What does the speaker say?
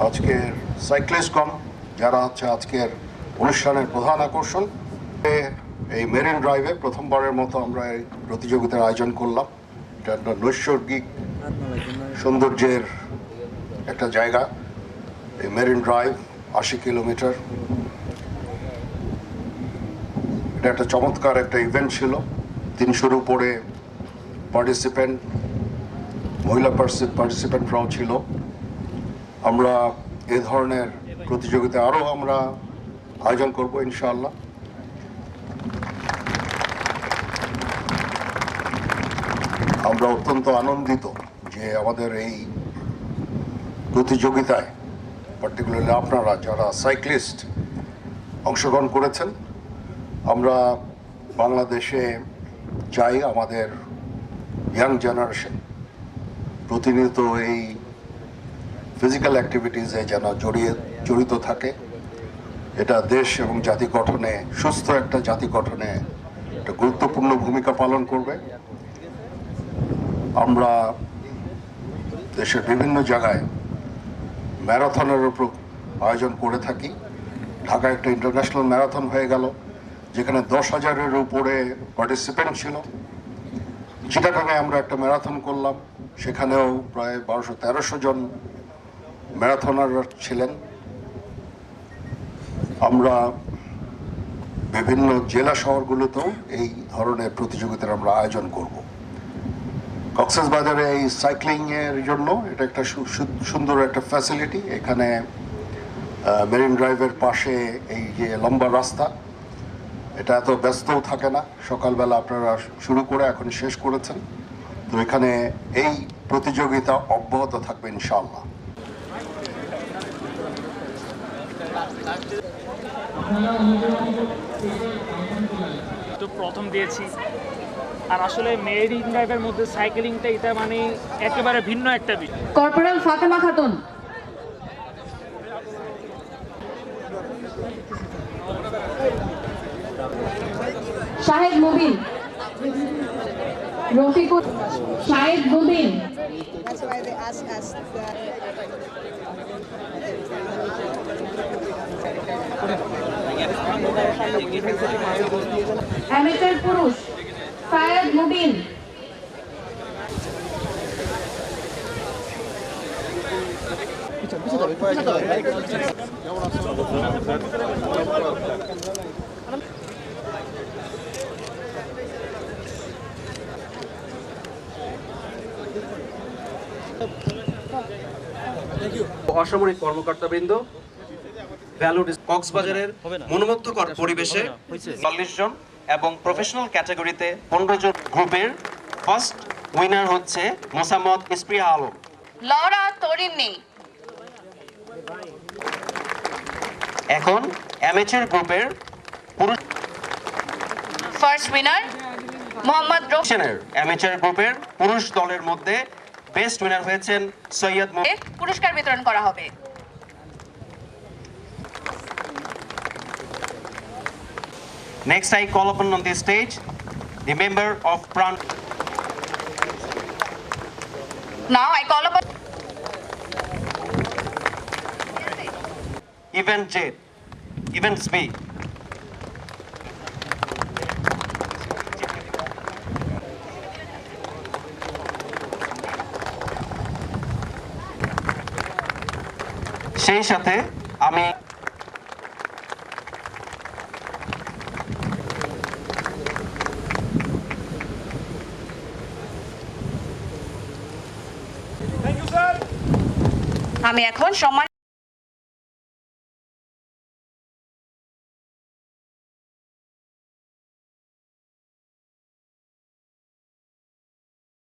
আজকের সাইক্লিস্টগণ যারা হচ্ছে আজকের অনুষ্ঠানের প্রধান আকর্ষণ, এই মেরিন ড্রাইভে প্রথমবারের মতো আমরা এই প্রতিযোগিতার আয়োজন করলাম। এটা একটা নৈসর্গিক সৌন্দর্যের একটা জায়গা। এই মেরিন ড্রাইভ 80 কিলোমিটার, এটা একটা চমৎকার একটা ইভেন্ট ছিল। 300-র উপরে পার্টিসিপেন্ট, মহিলা পার্টিসিপেন্টরাও ছিল। আমরা এ ধরনের প্রতিযোগিতা আরও আমরা আয়োজন করব ইনশাআল্লাহ। আমরা অত্যন্ত আনন্দিত যে আমাদের এই প্রতিযোগিতায় পার্টিকুলারলি আপনারা যারা সাইক্লিস্ট অংশগ্রহণ করেছেন। আমরা বাংলাদেশে চাই আমাদের ইয়াং জেনারেশন প্রতিনিয়ত এই ফিজিক্যাল অ্যাক্টিভিটিসে যেন জড়িত থাকে। এটা দেশ এবং জাতি গঠনে, সুস্থ একটা জাতি গঠনে একটা গুরুত্বপূর্ণ ভূমিকা পালন করবে। আমরা দেশের বিভিন্ন জায়গায় ম্যারাথনের উপর আয়োজন করে থাকি। ঢাকায় একটা ইন্টারন্যাশনাল ম্যারাথন হয়ে গেল, যেখানে 10,000-এর উপরে পার্টিসিপেন্ট ছিল। চিটাগাংয়ে আমরা একটা ম্যারাথন করলাম, সেখানেও প্রায় 1200-1300 জন ম্যারাথনার ছিলেন। আমরা বিভিন্ন জেলা শহরগুলোতেও এই ধরনের প্রতিযোগিতার আমরা আয়োজন করব। কক্সবাজারে এই সাইক্লিং এর জন্য এটা একটা সুন্দর একটা ফ্যাসিলিটি। এখানে মেরিন ড্রাইভের পাশে এই যে লম্বা রাস্তা, এটা এত ব্যস্তও থাকে না। সকালবেলা আপনারা শুরু করে এখন শেষ করেছেন, তো এখানে এই প্রতিযোগিতা অব্যাহত থাকবে ইনশাআল্লাহ। তো প্রথম দিয়েছি, আর আসলে মেরিন ড্রাইভের মধ্যে সাইকেলিংটা এটা মানে একেবারে ভিন্ন একটা বিষয়। কর্পোরাল ফাতেমা খাতুন, শাহেদ মুবিন, রফিকুল, শাহেদ মুবিন, অ্যামেচার পুরুষ শাহেদ মুবিন, অসামরিক কর্মকর্তাবৃন্দ, কক্সবাজারের মনোমুগ্ধকর পরিবেশে ৪০ জন এবং প্রফেশনাল ক্যাটাগরিতে 15 জন গ্রুপের ফার্স্ট উইনার হচ্ছে মোসাম্মদ ইসপ্রিয়া আলম। লরা তরিন নেই। এখন অ্যামেচার গ্রুপের পুরুষ ফার্স্ট উইনার মোহাম্মদ রোশনের অ্যামেচার গ্রুপের পুরুষ দলের মধ্যে বেস্ট উইনার হয়েছেন সৈয়দ পুরস্কার বিতরণ করা হবে। Next, I call upon on the stage the member of Pran. Now I call upon Event J, Events B. সেই সাথে আমি এখন সম্মান